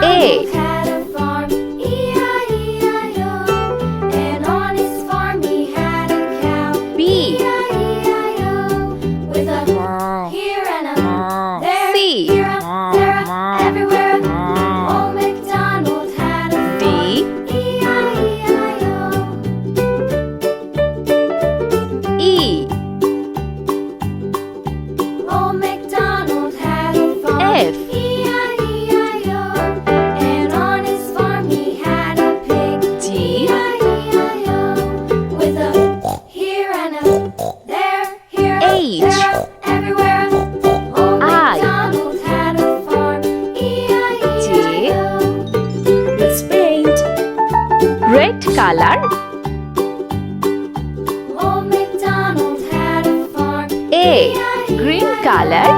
A. Had a farm, E-I-E-I-O, and on his farm he had a cow, B. E-I-E-I-O, with a here and a there, C. here a, there a, everywhere. Old MacDonald had a D. farm, E-I-E-I-O. E. Old MacDonald had a farm, F. E-I-E-I-O, and on his farm he had a pig, G. E-I-E-I-O, with a here and a there, here, H. there, everywhere. Old I. MacDonald had a farm, E-I-E-I-O. Let's paint. Red color. Old MacDonald had a farm, A. Green color.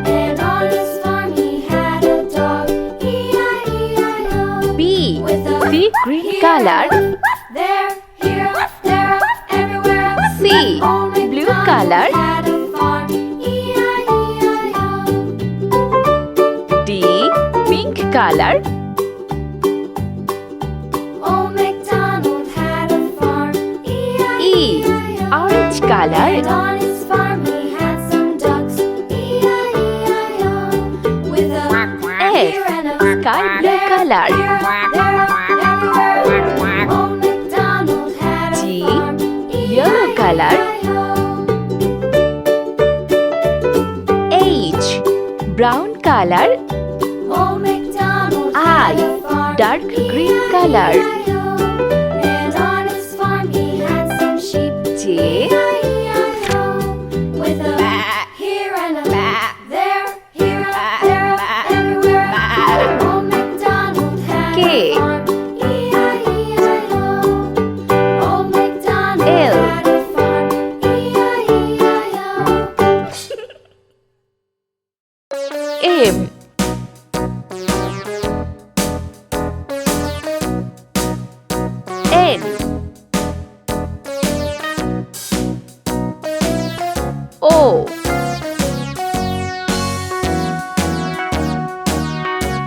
and on his farm he had a dog, E-I-E-I-O, B. with a Sea green here, color. there, here, there, everywhere. C. Old Blue MacDonald color. had a farm, E-I-E-I-O. D. Pink color. Old MacDonald had a farm, E. E-I-E-I-O. Orange color. And on his farm he had some ducks, E-I-E-I-O, with a F. here and a Sky blue there, color. here, there, everywhere. Old MacDonald had a G. farm, Yellow color. E-I-E-I-O. H. Brown color. Old MacDonald I. had a farm, Dark green color. E-I-E-I-O, and on his farm he had some sheep, J. E-I-E-I-O, with a here and a there, here, there, everywhere. Old MacDonald had K. a farm, E-I-E-I-O. Old MacDonald L. had a farm, E-I-E-I-O. M. N. O.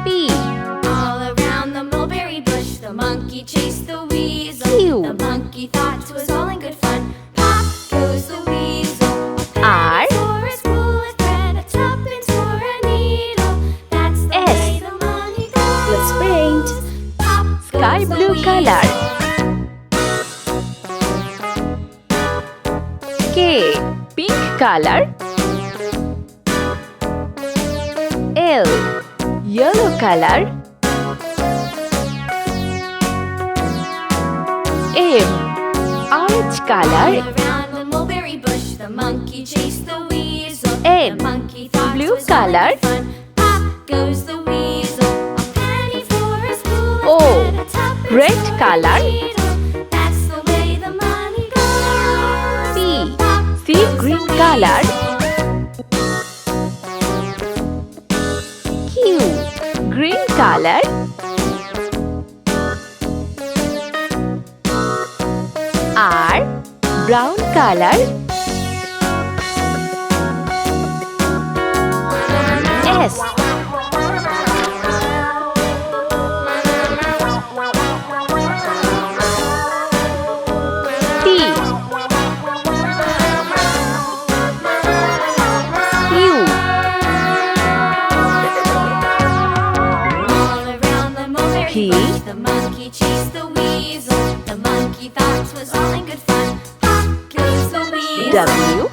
P. All around the mulberry bush, the monkey chased the weasel. Q. The monkey thought it was all in good fun. Pop goes the weasel. A R. penny for a spool of thread, a tuppence for a needle. That's the S. way the money goes. Let's paint. Pop Sky goes the blue weasel. color. K. Pink color. L. Yellow color. M. Orange color. All around the mulberry bush, the monkey chased the weasel. N. The monkey thought Blue it was all in color. good fun. Pop goes the weasel. A penny for a spool of O. thread, a tuppence Red for a color. needle. That's the way the money goes. C. Pop Sea goes the green color. Q. Green color. R. Brown color. S. T. U. All around the mulberry P. bush, the monkey chased the weasel. The monkey thought it was all in good fun. Pop goes the weasel. W.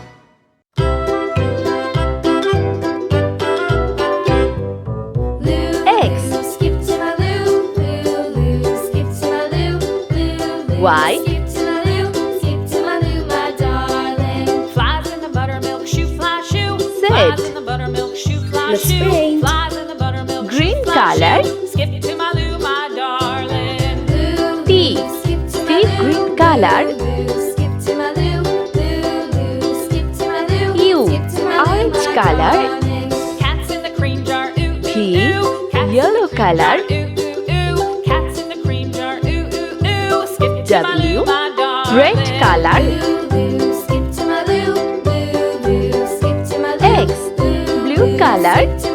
Loo, X. Loo, skip to my loo, loo, loo, skip to my loo, loo, loo. Y. Skip to my loo, skip to my loo, my darling. Flies in the buttermilk shoe, fly shoe. Z. Flies in the buttermilk shoe, fly Let's shoe. paint. Flies in the buttermilk Green shoe, fly color. shoe. Skip to my loo, my darling. Loo, T. loo, skip to my Sea loo, green color. loo, loo, skip to my loo, loo, loo, skip to my loo, U. skip to my loo, Orange my color. darling. Cats in the cream jar, ooh, P. ooh, ooh. Cats Yellow in the cream color. jar, ooh, ooh, ooh. Cats in the cream jar, ooh, ooh, ooh. Skip to my W. loo, my darling. Red color. Loo, loo, skip color